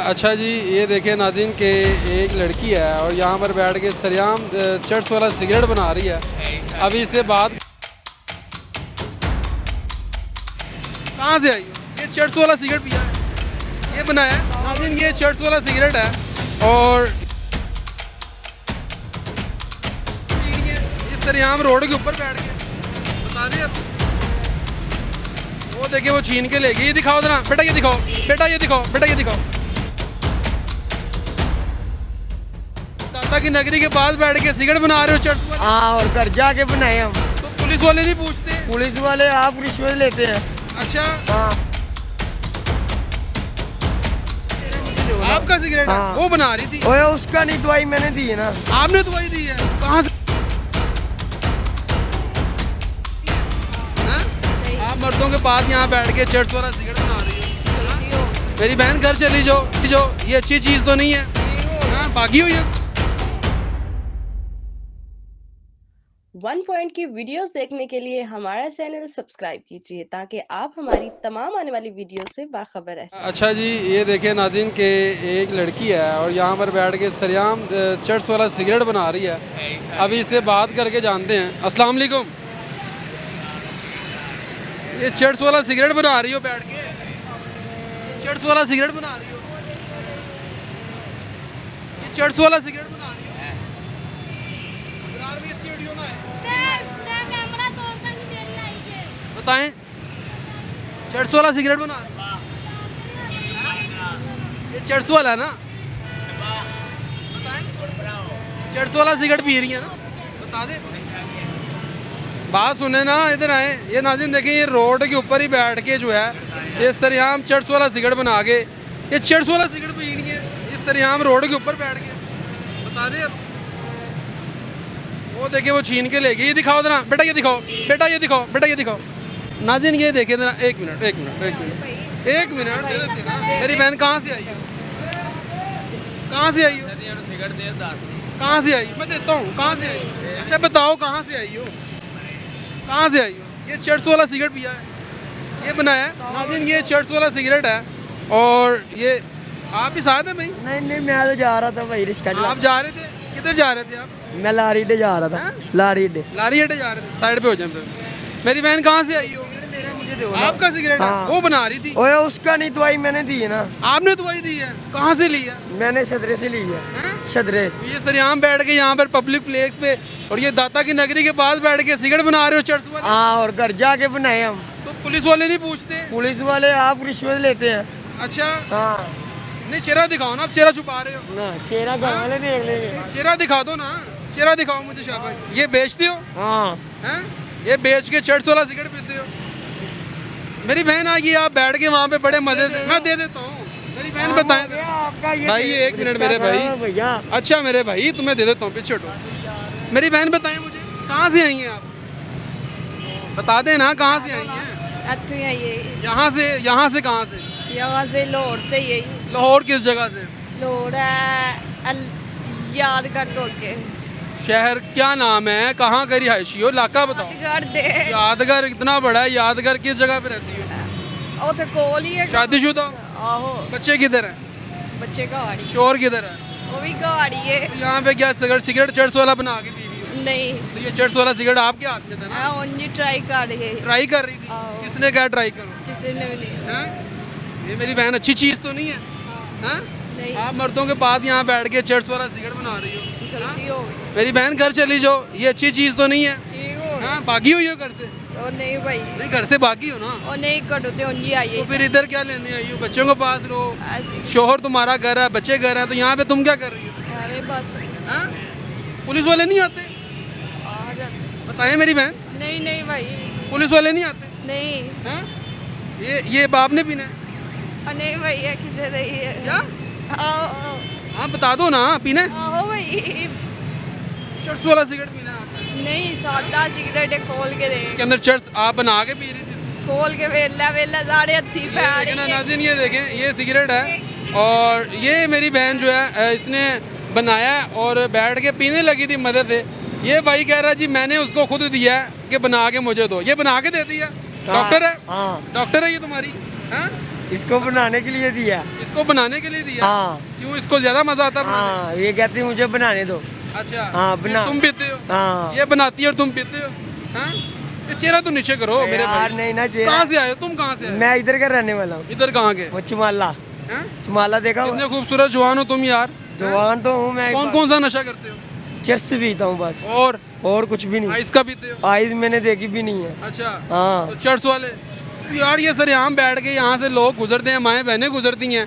अच्छा जी, ये देखिए नाज़रीन के एक लड़की है और यहाँ पर बैठ के सरेआम चर्च वाला सिगरेट बना रही है। अभी इससे बात कहाँ से आई हो? ये चर्च वाला सिगरेट पिया है, ये बनाया है नाज़रीन, ये चर्च वाला सिगरेट है और ये सरेआम रोड के ऊपर बैठ के बता दें अब। वो देखिए वो छीन के ले गई। ये दिखाओ जरा बेटा, ये दिखाओ बेटा, ये दिखाओ बेटा, ये दिखाओ। दाता की नगरी के पास बैठ के सिगरेट बना रहे हो चर्च वाले? हाँ, और घर जाके बनाए हम। तो पुलिस वाले नहीं पूछते? पुलिस वाले आप रिश्वत लेते हैं। अच्छा, हाँ, आपका सिगरेट है? हाँ। वो बना रही थी। ओए उसका नहीं, दवाई मैंने दी है ना। आपने दवाई दी है? कहाँ से? हैं? आप मर्दों के पास यहाँ बैठ के चर्च वाला सिगरेट बना रही हो? मेरी बहन घर चली जाओ, ये अच्छी चीज़ तो नहीं है। हाँ, भागी हुई है। वन पॉइंट की वीडियोस देखने के लिए हमारा चैनल सब्सक्राइब कीजिए ताकि आप हमारी तमाम आने वाली वीडियो से बाखबर रह सकें। अच्छा जी, ये देखिए नाज़रीन के एक लड़की है और यहाँ पर बैठ के सरेआम चर्च वाला सिगरेट बना रही है। अभी इससे बात करके जानते हैं। अस्सलाम वालेकुम। ये चर्च वाला सिगरेट बना रही हो बैठ के? ये चर्च वाला सिगरेट बना रही हो? ये चर्च वाला सिगरेट बना रही हो? इकरार भी इसकी वीडियो में है। बताएं, चर्च वाला सिगरेट बना रही हो? ये चर्च वाला है ना? बताएं, चर्च वाला सिगरेट पी रही है ना? बता दे। बात सुने ना, इधर आए। ये नाज़रीन देखें, ये रोड के ऊपर ही बैठ के जो है ये सरेआम चर्च वाला सिगरेट बना के, ये चर्च वाला सिगरेट पी रही है ये सरेआम रोड के ऊपर बैठ के। बता दे अब। वो देखिए वो छीन के ले गई। ये दिखाओ जरा बेटा, ये दिखाओ बेटा, ये दिखाओ बेटा, ये दिखाओ। नाज़रीन ये देखे जरा, एक मिनट एक मिनट एक मिनट एक मिनट दे देते ना। मेरी बहन कहाँ से आई हो? कहाँ से आई हो? कहाँ से आई? मैं देता हूँ। कहाँ से आई हो? अच्छा बताओ कहाँ से आई हो? कहाँ से आई हो? ये चर्च वाला सिगरेट पिया है, ये बनाया है नाज़रीन, ये चर्च वाला सिगरेट है और ये आप भी साथ हैं भाई? नहीं नहीं, मैं तो जा रहा था भाई रिश्का। आप जा रहे थे? किधर जा रहे थे आप? मैं लारी डे जा रहा था। हाँ? लारी डे। लारी हटे जा रहे थे? साइड पे हो जाए। मेरी बहन कहाँ से आई हो? आपका सिगरेट है? हाँ। वो बना रही थी। ओए उसका नहीं, दवाई मैंने दी है ना। आपने दवाई दी है? कहाँ से ली है? मैंने शदरे से ली है। हैं? शदरे। ये सरेआम बैठ के यहाँ पर पब्लिक प्लेस पे और ये दाता की नगरी के पास बैठ के सिगरेट बना रहे हो चर्च वाले? हाँ, और घर जाके बनाए हम। तो पुलिस वाले नहीं पूछते? पुलिस वाले आप रिश्वत लेते हैं। अच्छा, हाँ नहीं चेहरा दिखाओ ना, आप चेहरा छुपा रहे हो। ना, चेहरा घर वाले देख लेंगे। चेहरा दिखा दो ना, चेहरा दिखाओ मुझे शाबाश। ये बेचते हो? हाँ, हैं? ये बेच के चर्च वाला सिगरेट पीते हो? मेरी बहन आ गई, आप बैठ के वहाँ पे बड़े मजे से। मैं दे देता हूँ। मेरी बहन बताएं आपका ये भाई, ये एक मिनट मेरे भाई। भैया। अच्छा मेरे भाई, तुम्हें दे देता हूँ, पीछे हटो। मेरी बहन बताएं मुझे कहाँ से आई हैं आप? बता दें ना कहाँ से आई हैं? यहाँ से कहाँ से? यहाँ से लाहौर से यही लाहौर किस जगह से? लाहौर है याद कर दो के शहर क्या नाम है? कहाँ का रिहायशी हो? इलाका बताओ। कर दे यादगार इतना बड़ा है, यादगार किस जगह पे रहती हो? उथे कोल ही है। शादीशुदा? आहो, बच्चे किधर हैं? बच्चे गाड़ी शोर किधर है? वो भी गाड़ी है। तो यहाँ पे क्या सिगरेट चर्च वाला बना के पी रही हो? नहीं, तो ये चर्च वाला सिगरेट आपके हाथ में था ना? मैं उन्हीं ट्राई कर रही है। ट्राई कर रही थी? आओ। किसने क्या ट्राई करो? किसी ने भी नहीं। हैं? ये मेरी बहन अच्छी चीज़ तो नहीं है? हैं? नहीं, आप मर्दों के पास यहाँ बैठ के चर्च वाला सिगरेट बना रही हो? गलती हो गई। मेरी बहन घर चली जाओ, ये अच्छी चीज़ तो नहीं है? ठीक हो गई। हाँ, भागी हुई हो घर से? ओ नहीं भाई, नहीं, घर से भागी हो ना? ओ नहीं कटोते उन्हीं आई तो है। फिर इधर क्या लेने आई हो? बच्चों के पास रहो, ऐसी शोहर तुम्हारा घर है, बच्चे घर हैं, तो यहाँ पे तुम क्या कर रही हो? अरे बस हैं? पुलिस वाले नहीं आते? आ जाते। बताएं मेरी बहन, नहीं नहीं भाई, पुलिस वाले नहीं आते? नहीं। हैं? ये बाप ने पीना है? ओ नहीं भैया, किसे रही है? क्या? आओ हाँ बता दो ना, पीना है? आओ भाई। चर्च वाला सिगरेट पीना है आपने? नहीं, सादा सिगरेट खोल के दे। इसके अंदर चर्च आप बना के पी रही थी? खोल के वेला वेला सारे हथी ये पैर देखें ना नाज़रीन, ये देखें, ये सिगरेट है और ये मेरी बहन जो है इसने बनाया है और बैठ के पीने लगी थी मदद से। ये भाई कह रहा है जी मैंने उसको खुद दिया है कि बना के मुझे दो। ये बना के दे दिया? डॉक्टर है? हाँ, डॉक्टर है ये तुम्हारी? हैं? इसको बनाने के लिए दिया। इसको बनाने के लिए दिया? हाँ क्यों, इसको ज्यादा मजा आता है बनाने हाँ, ये कहती है मुझे बनाने दो। में? अच्छा हाँ, फिर बना। तुम पीते हो? हाँ ये बनाती है और तुम पीते हो? हाँ? ये चेहरा तो नीचे करो मेरे यार भाई। नहीं ना चेहरा। कहाँ से आए हो तुम, कहाँ से आए हो? मैं इधर का रहने वाला हूँ। इधर कहाँ के? वो चमाला। हैं? चमाला देखा हुआ? कितने खूबसूरत जवान हो तुम यार। जवान तो हूँ मैं। कौन कौन सा नशा करते हो? चरस पीता हूँ बस, और कुछ भी नहीं। आइस का पीते हो? आइस मैंने देखी भी नहीं है। अच्छा हाँ तो चर्च वाले यार, ये सरेआम बैठ के यहाँ से लोग गुजरते हैं, माएँ बहनें गुजरती हैं,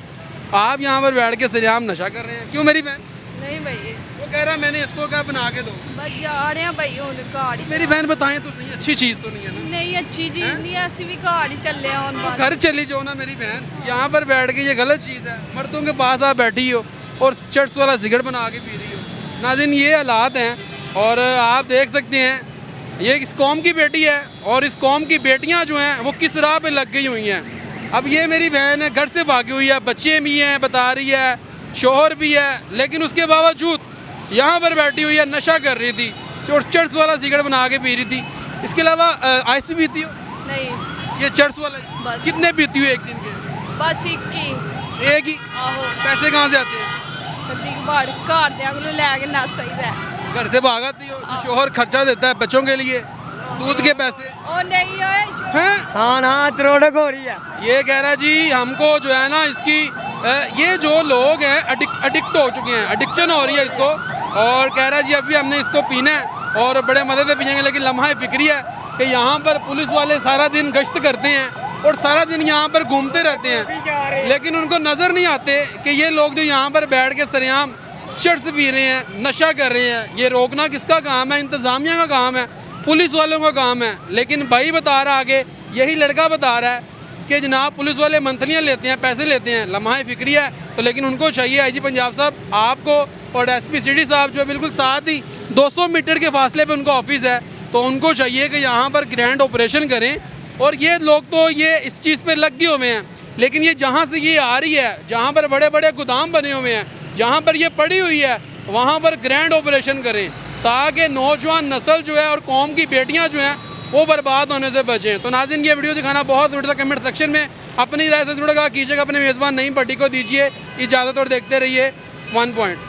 आप यहाँ पर बैठ के सरेआम नशा कर रहे हैं। क्यों मेरी बहन? नहीं भाई वो कह रहा है मैंने इसको क्या बना के दो। बस जा रहे हैं भाई ਹੁਣ ਘਰ ਹੀ मेरी बहन बताएं तो सही, अच्छी चीज़ तो नहीं है ना? नहीं अच्छी चीज नहीं है ਅਸੀਂ ਵੀ ਘਰ ਹੀ ਚੱਲੇ ਆ ਹੁਣ तो घर चली जाओ ना मेरी बहन, यहाँ पर बैठ के ये गलत चीज़ है। मर्दों के पास आप बैठी हो और चर्च वाला सिगरेट बना के पी रही हो। नाज़रीन ये हालात हैं और आप देख सकते हैं ये इस कौम की बेटी है और इस कौम की बेटियां जो हैं वो किस राह पे लग गई हुई हैं। अब ये मेरी बहन है, घर से भागी हुई है, बच्चे भी हैं, बता रही है, शोहर भी है, लेकिन उसके बावजूद यहाँ पर बैठी हुई है, नशा कर रही थी और चर्च वाला सिगरेट बना के पी रही थी। इसके अलावा आइस भी पीती हो? नहीं ये चर्च वाला ही? बस। कितने पीती हो एक दिन के? बस ਇੱਕ ਹੀ एक ही? ਆਹੋ पैसे कहाँ से आते हैं? ਕਦੀ ਬਾੜ ਘਰਦਿਆਂ ਕੋਲੋਂ ਲੈ ਕੇ ਨੱਸ ਆਈਦਾ घर से भाग आती हो? तो शोहर खर्चा देता है बच्चों के लिए, दूध के पैसे ਉਹ ਨਹੀਂ ਓਏ हैं? हाँ ना त्रोड़क हो रही है। ये कह रहा है जी हमको जो है ना इसकी ये जो लोग हैं अडिक्ट हो चुके हैं, एडिक्शन हो रही है इसको, और कह रहा है जी अभी हमने इसको पीना है और बड़े मज़े से पिएंगे, लेकिन लम्हा फिक्री है कि यहाँ पर पुलिस वाले सारा दिन गश्त करते हैं और सारा दिन यहाँ पर घूमते रहते हैं, लेकिन उनको नज़र नहीं आते कि ये लोग जो यहाँ पर बैठ के सरेआम शर्ट्स पी रहे हैं, नशा कर रहे हैं। ये रोकना किसका काम है? इंतज़ामिया का काम है, पुलिस वालों का काम है। लेकिन भाई बता रहा आगे, यही लड़का बता रहा है कि जनाब पुलिस वाले मंथलियाँ लेते हैं, पैसे लेते हैं, लम्हा फिक्री है। तो लेकिन उनको चाहिए आईजी पंजाब साहब आपको और एसपी सिटी साहब जो है बिल्कुल साथ ही 200 मीटर के फासले पे उनका ऑफिस है, तो उनको चाहिए कि यहाँ पर ग्रैंड ऑपरेशन करें। और ये लोग तो ये इस चीज़ पे लग गए हुए हैं, लेकिन ये जहाँ से ये आ रही है, जहाँ पर बड़े बड़े गोदाम बने हुए हैं, जहाँ पर ये पड़ी हुई है, वहाँ पर ग्रैंड ऑपरेशन करें ताकि नौजवान नस्ल जो है और कौम की बेटियाँ जो हैं वो बर्बाद होने से बचें। तो नाज़रीन ये वीडियो दिखाना बहुत ज़रूरी था। कमेंट सेक्शन में अपनी राय से जुड़ेगा कीजिएगा, अपने मेज़बान नईम भट्टी को दीजिए इजाज़त और देखते रहिए 1 पॉइंट।